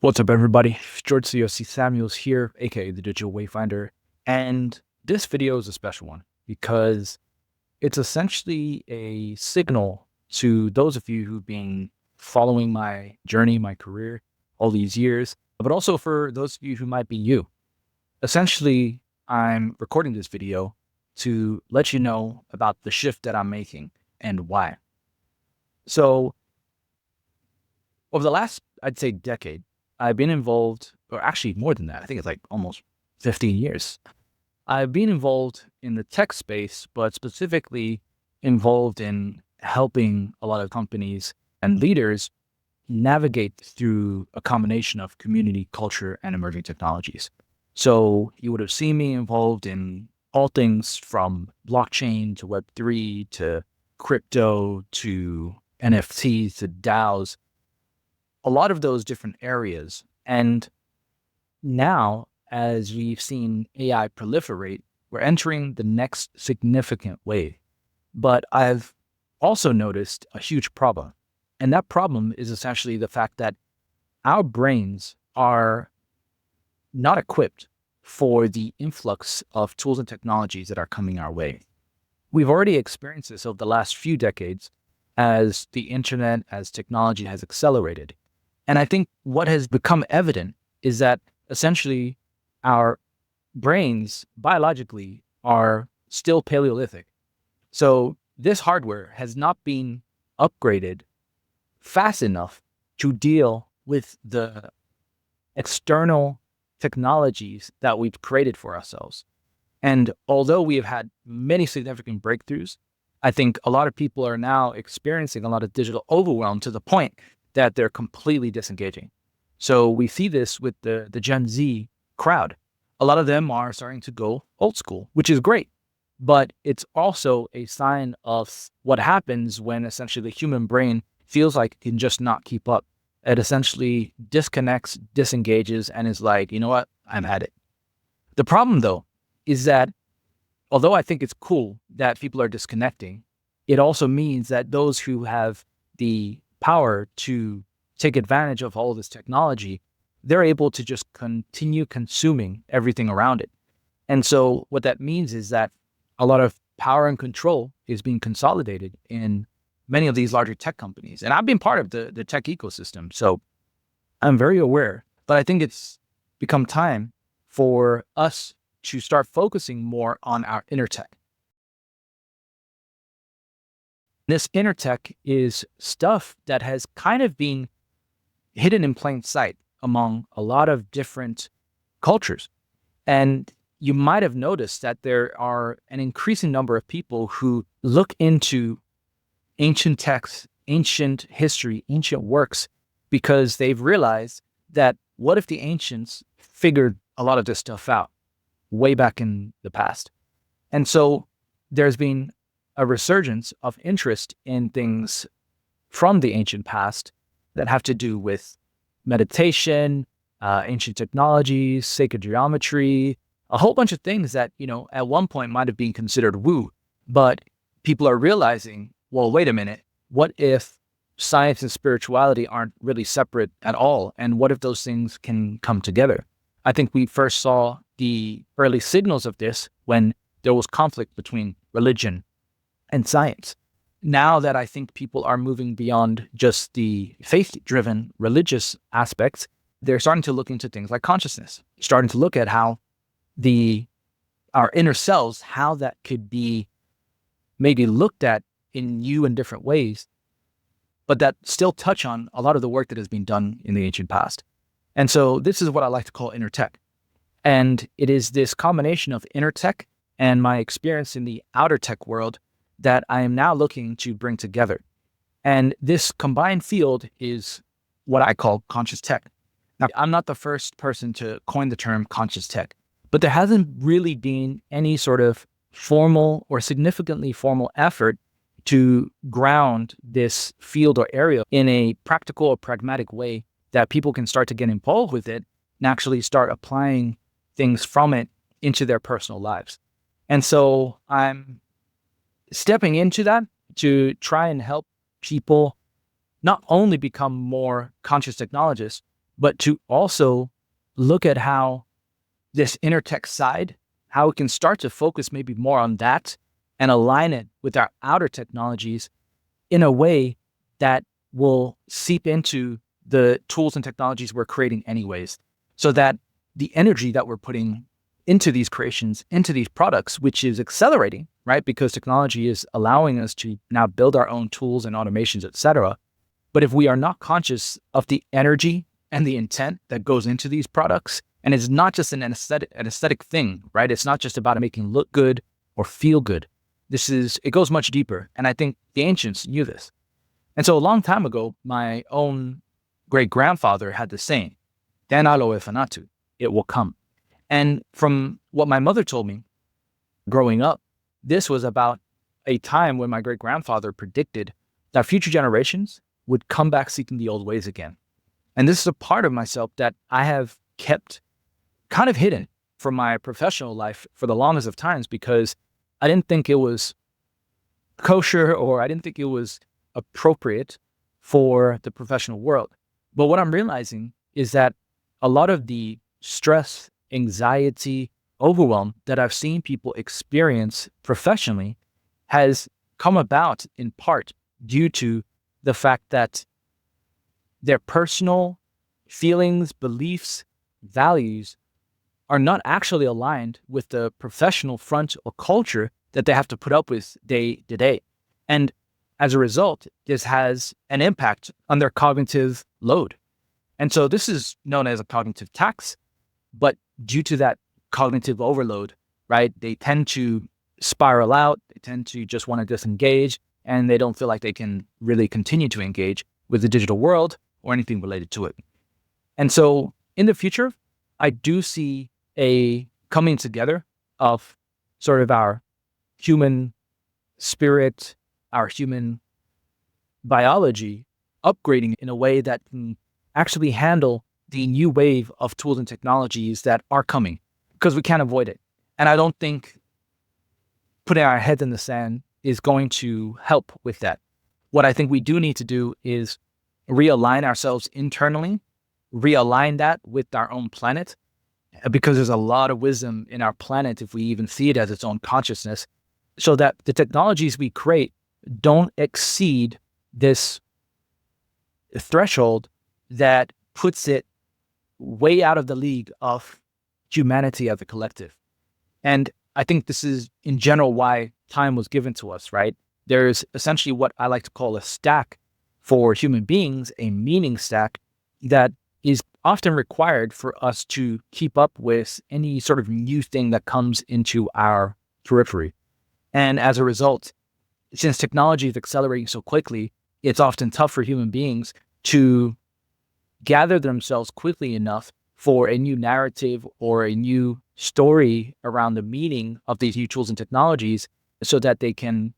What's up, everybody? George COC Samuels here, aka the Digital Wayfinder. And this video is a special one because it's essentially a signal to those of you who've been following my journey, my career, all these years, but also for those of you who might be new. Essentially, I'm recording this video to let you know about the shift that I'm making and why. So, over the last, I'd say, decade, I've been involved, or actually more than that, I think it's like almost 15 years. I've been involved in the tech space, but specifically involved in helping a lot of companies and leaders navigate through a combination of community, culture, and emerging technologies. So you would have seen me involved in all things from blockchain to Web3 to crypto to NFTs to DAOs, a lot of those different areas. And now, as we've seen AI proliferate, we're entering the next significant wave. But I've also noticed a huge problem. And that problem is essentially the fact that our brains are not equipped for the influx of tools and technologies that are coming our way. We've already experienced this over the last few decades as the internet, as technology has accelerated. And I think what has become evident is that essentially our brains biologically are still Paleolithic. So this hardware has not been upgraded fast enough to deal with the external technologies that we've created for ourselves. And although we have had many significant breakthroughs, I think a lot of people are now experiencing a lot of digital overwhelm to the point that they're completely disengaging. So we see this with the Gen Z crowd. A lot of them are starting to go old school, which is great. But it's also a sign of what happens when essentially the human brain feels like it can just not keep up. It essentially disconnects, disengages, and is like, you know what, I've had it. The problem, though, is that although I think it's cool that people are disconnecting, it also means that those who have the power to take advantage of all of this technology, they're able to just continue consuming everything around it. And so what that means is that a lot of power and control is being consolidated in many of these larger tech companies. And I've been part of the tech ecosystem, so I'm very aware. But I think it's become time for us to start focusing more on our inner tech. This inner tech is stuff that has kind of been hidden in plain sight among a lot of different cultures. And you might have noticed that there are an increasing number of people who look into ancient texts, ancient history, ancient works, because they've realized that what if the ancients figured a lot of this stuff out way back in the past? And so there's been a resurgence of interest in things from the ancient past that have to do with meditation, ancient technologies, sacred geometry, a whole bunch of things that, at one point might have been considered woo, but people are realizing, well, wait a minute, what if science and spirituality aren't really separate at all? And what if those things can come together? I think we first saw the early signals of this when there was conflict between religion and science. Now that I think people are moving beyond just the faith-driven religious aspects, they're starting to look into things like consciousness, starting to look at how our inner selves, how that could be maybe looked at in new and different ways, but that still touch on a lot of the work that has been done in the ancient past. And so this is what I like to call inner tech. And it is this combination of inner tech and my experience in the outer tech world that I am now looking to bring together. And this combined field is what I call conscious tech. Now, I'm not the first person to coin the term conscious tech, but there hasn't really been any sort of formal or significantly formal effort to ground this field or area in a practical or pragmatic way that people can start to get involved with it and actually start applying things from it into their personal lives. And so I'm stepping into that to try and help people not only become more conscious technologists, but to also look at how this inner tech side, how we can start to focus maybe more on that and align it with our outer technologies in a way that will seep into the tools and technologies we're creating anyways, so that the energy that we're putting into these creations, into these products, which is accelerating, right? Because technology is allowing us to now build our own tools and automations, etc. But if we are not conscious of the energy and the intent that goes into these products, and it's not just an aesthetic thing, right? It's not just about making look good or feel good. It goes much deeper. And I think the ancients knew this. And so a long time ago, my own great grandfather had the saying, "Denalo efanatu," it will come. And from what my mother told me growing up, this was about a time when my great grandfather predicted that future generations would come back seeking the old ways again. And this is a part of myself that I have kept kind of hidden from my professional life for the longest of times, because I didn't think it was kosher, or I didn't think it was appropriate for the professional world. But what I'm realizing is that a lot of the stress, anxiety, overwhelm that I've seen people experience professionally has come about in part due to the fact that their personal feelings, beliefs, values are not actually aligned with the professional front or culture that they have to put up with day to day. And as a result, this has an impact on their cognitive load. And so this is known as a cognitive tax, but due to that cognitive overload, right, they tend to spiral out, they tend to just want to disengage, and they don't feel like they can really continue to engage with the digital world or anything related to it. And so in the future, I do see a coming together of sort of our human spirit, our human biology upgrading in a way that can actually handle the new wave of tools and technologies that are coming, because we can't avoid it. And I don't think putting our heads in the sand is going to help with that. What I think we do need to do is realign ourselves internally, realign that with our own planet, because there's a lot of wisdom in our planet if we even see it as its own consciousness, so that the technologies we create don't exceed this threshold that puts it way out of the league of humanity as a collective. And I think this is in general why time was given to us, right? There's essentially what I like to call a stack for human beings, a meaning stack that is often required for us to keep up with any sort of new thing that comes into our periphery. And as a result, since technology is accelerating so quickly, it's often tough for human beings to gather themselves quickly enough for a new narrative or a new story around the meaning of these new tools and technologies so that they can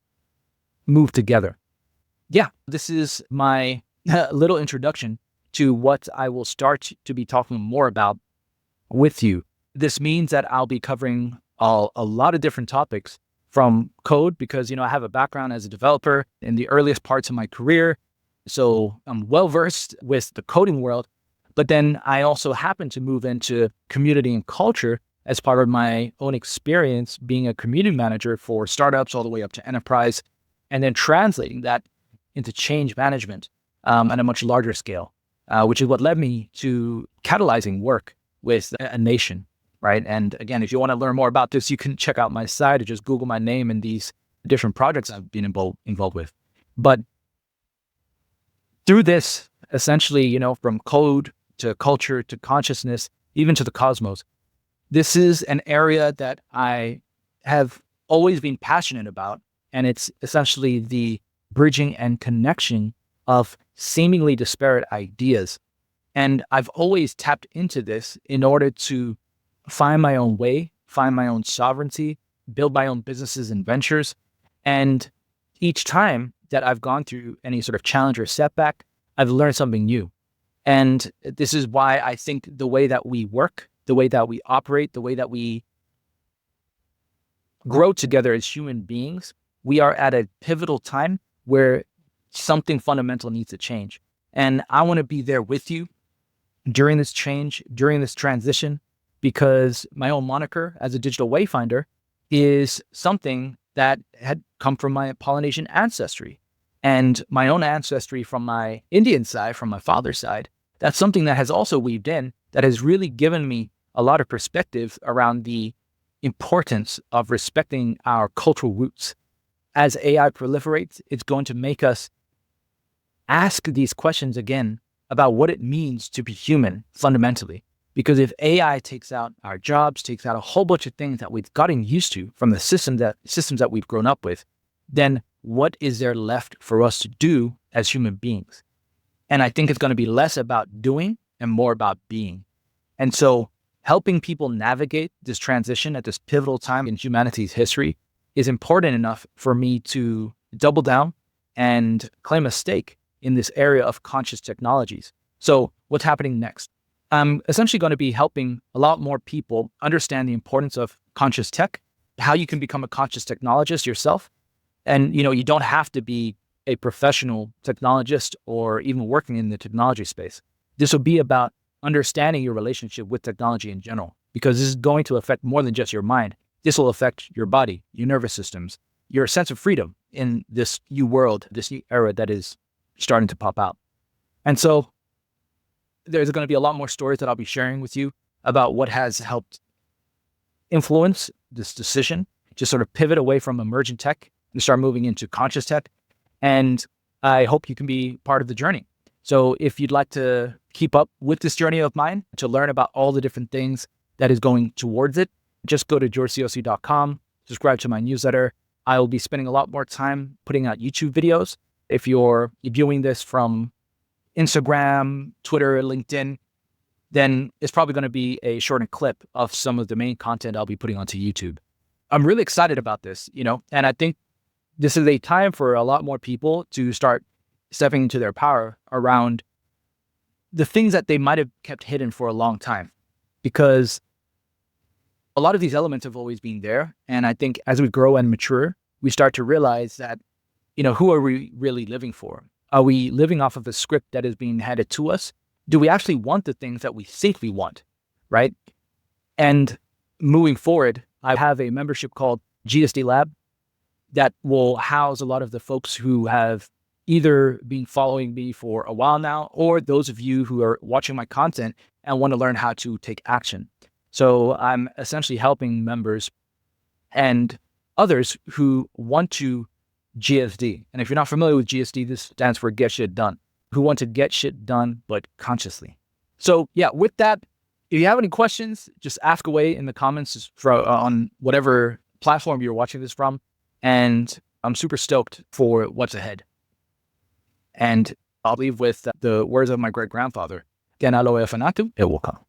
move together. Yeah, this is my little introduction to what I will start to be talking more about with you. This means that I'll be covering a lot of different topics, from code, because, I have a background as a developer in the earliest parts of my career. So I'm well versed with the coding world, but then I also happen to move into community and culture as part of my own experience being a community manager for startups all the way up to enterprise, and then translating that into change management at a much larger scale, which is what led me to catalyzing work with a nation, right? And again, if you want to learn more about this, you can check out my site or just Google my name and these different projects I've been involved with. But through this, essentially, from code to culture to consciousness, even to the cosmos, this is an area that I have always been passionate about. And it's essentially the bridging and connection of seemingly disparate ideas. And I've always tapped into this in order to find my own way, find my own sovereignty, build my own businesses and ventures. And each time that I've gone through any sort of challenge or setback, I've learned something new. And this is why I think the way that we work, the way that we operate, the way that we grow together as human beings, we are at a pivotal time where something fundamental needs to change. And I want to be there with you, during this change, during this transition, because my own moniker as a digital wayfinder is something that had come from my Polynesian ancestry and my own ancestry from my Indian side, from my father's side. That's something that has also weaved in, that has really given me a lot of perspective around the importance of respecting our cultural roots. As AI proliferates, it's going to make us ask these questions again about what it means to be human fundamentally. Because if AI takes out our jobs, takes out a whole bunch of things that we've gotten used to from the systems that we've grown up with, then what is there left for us to do as human beings? And I think it's going to be less about doing and more about being. And so helping people navigate this transition at this pivotal time in humanity's history is important enough for me to double down and claim a stake in this area of conscious technologies. So what's happening next? I'm essentially going to be helping a lot more people understand the importance of conscious tech, how you can become a conscious technologist yourself. And, you don't have to be a professional technologist or even working in the technology space. This will be about understanding your relationship with technology in general, because this is going to affect more than just your mind. This will affect your body, your nervous systems, your sense of freedom in this new world, this new era that is starting to pop out. And so there's going to be a lot more stories that I'll be sharing with you about what has helped influence this decision to sort of pivot away from emergent tech and start moving into conscious tech. And I hope you can be part of the journey. So if you'd like to keep up with this journey of mine, to learn about all the different things that is going towards it, just go to georgecioc.com, subscribe to my newsletter. I will be spending a lot more time putting out YouTube videos. If you're viewing this from Instagram, Twitter, LinkedIn, then it's probably going to be a shortened clip of some of the main content I'll be putting onto YouTube. I'm really excited about this, and I think this is a time for a lot more people to start stepping into their power around the things that they might have kept hidden for a long time, because a lot of these elements have always been there. And I think as we grow and mature, we start to realize that, who are we really living for? Are we living off of a script that is being handed to us? Do we actually want the things that we think we want, right? And moving forward, I have a membership called GSD Lab that will house a lot of the folks who have either been following me for a while now, or those of you who are watching my content and want to learn how to take action. So I'm essentially helping members and others who want to GSD. And if you're not familiar with GSD, this stands for Get Shit Done, who want to get shit done, but consciously. So yeah, with that, if you have any questions, just ask away in the comments on whatever platform you're watching this from. And I'm super stoked for what's ahead. And I'll leave with the words of my great grandfather, Ken aloe fanatu, it will come.